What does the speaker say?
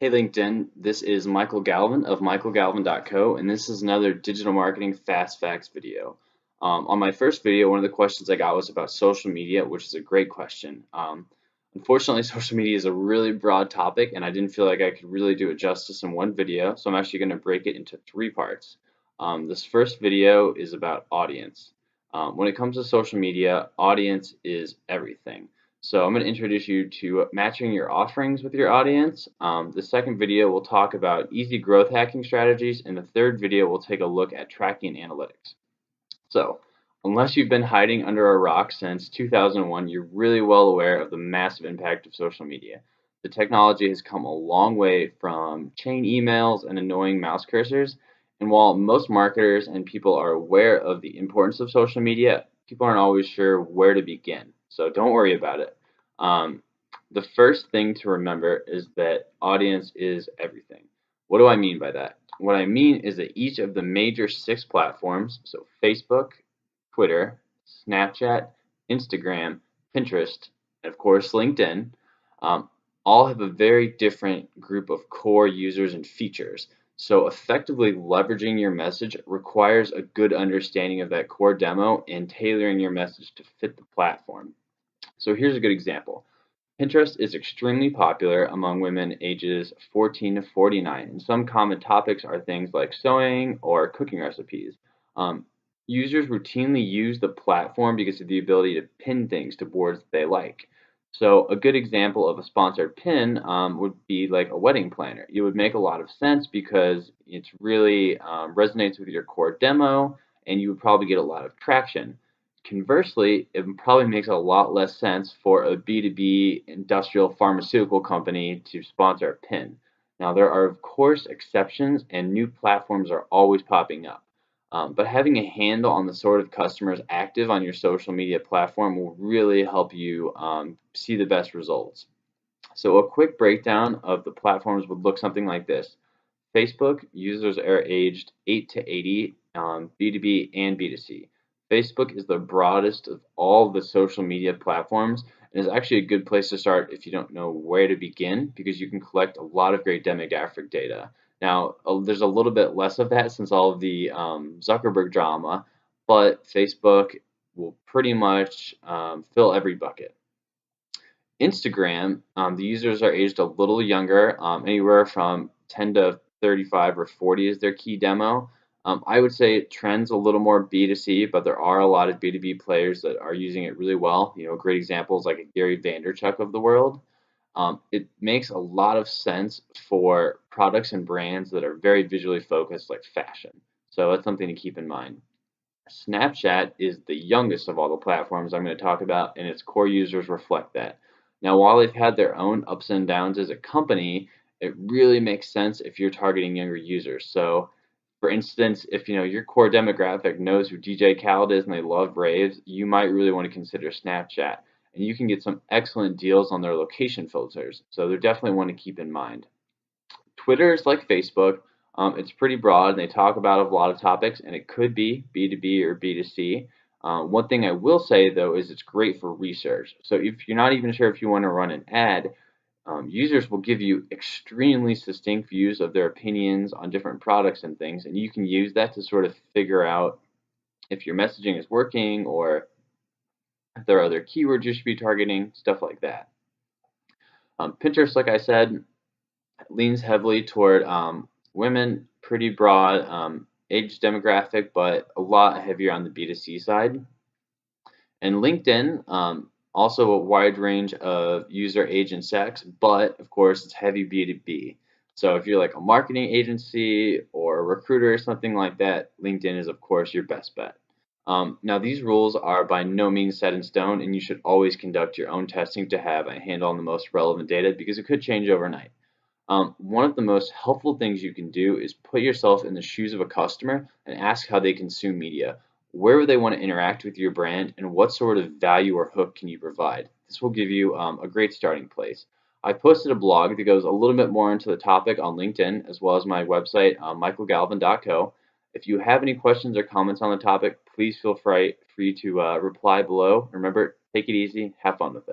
Hey LinkedIn, this is Michael Galvin of michaelgalvin.co, and this is another digital marketing fast facts video. On my first video, one of the questions I got was about social media, which is a great question. Unfortunately, social media is a really broad topic, and I didn't feel like I could really do it justice in one video, so I'm actually going to break it into three parts. This first video is about audience. When it comes to social media, audience is everything. So I'm going to introduce you to matching your offerings with your audience. The second video will talk about easy growth hacking strategies, and the third video will take a look at tracking analytics. So unless you've been hiding under a rock since 2001, you're really well aware of the massive impact of social media. The technology has come a long way from chain emails and annoying mouse cursors, and while most marketers and people are aware of the importance of social media, people aren't always sure where to begin. So don't worry about it. The first thing to remember is that audience is everything. What do I mean by that? What I mean is that each of the major 6 platforms, so Facebook, Twitter, Snapchat, Instagram, Pinterest, and of course LinkedIn, all have a very different group of core users and features. So effectively leveraging your message requires a good understanding of that core demo and tailoring your message to fit the platform. So here's a good example. Pinterest is extremely popular among women ages 14 to 49, and some common topics are things like sewing or cooking recipes. Users routinely use the platform because of the ability to pin things to boards they like. So a good example of a sponsored pin would be like a wedding planner. It would make a lot of sense because it really resonates with your core demo, and you would probably get a lot of traction. Conversely, it probably makes a lot less sense for a B2B industrial pharmaceutical company to sponsor a pin. Now, there are, of course, exceptions, and new platforms are always popping up. But having a handle on the sort of customers active on your social media platform will really help you see the best results. So a quick breakdown of the platforms would look something like this. Facebook users are aged 8 to 80, B2B and B2C. Facebook is the broadest of all the social media platforms and is actually a good place to start if you don't know where to begin because you can collect a lot of great demographic data. Now, there's a little bit less of that since all of the Zuckerberg drama, but Facebook will pretty much fill every bucket. Instagram, the users are aged a little younger, anywhere from 10 to 35 or 40 is their key demo. I would say it trends a little more B2C, but there are a lot of B2B players that are using it really well. You know, great examples like a Gary Vaynerchuk of the world. It makes a lot of sense for products and brands that are very visually focused, like fashion. So that's something to keep in mind. Snapchat is the youngest of all the platforms I'm going to talk about, and its core users reflect that. Now, while they've had their own ups and downs as a company, it really makes sense if you're targeting younger users. So, for instance, if your core demographic knows who DJ Khaled is and they love raves, you might really want to consider Snapchat. And you can get some excellent deals on their location filters, so they're definitely one to keep in mind. Twitter is like Facebook. It's pretty broad, and they talk about a lot of topics, and it could be B2B or B2C. One thing I will say, though, is it's great for research. So if you're not even sure if you want to run an ad, users will give you extremely succinct views of their opinions on different products and things, and you can use that to sort of figure out if your messaging is working or if there are other keywords you should be targeting, stuff like that. Pinterest, like I said, leans heavily toward women, pretty broad age demographic, but a lot heavier on the B2C side. And LinkedIn, also a wide range of user age and sex, but of course it's heavy B2B. So if you're like a marketing agency or a recruiter or something like that, LinkedIn is of course your best bet. Now these rules are by no means set in stone, and you should always conduct your own testing to have a handle on the most relevant data because it could change overnight. One of the most helpful things you can do is put yourself in the shoes of a customer and ask how they consume media. Where would they want to interact with your brand, and what sort of value or hook can you provide? This will give you a great starting place. I posted a blog that goes a little bit more into the topic on LinkedIn, as well as my website, michaelgalvin.co. If you have any questions or comments on the topic, please feel free to reply below. Remember, take it easy, have fun with it.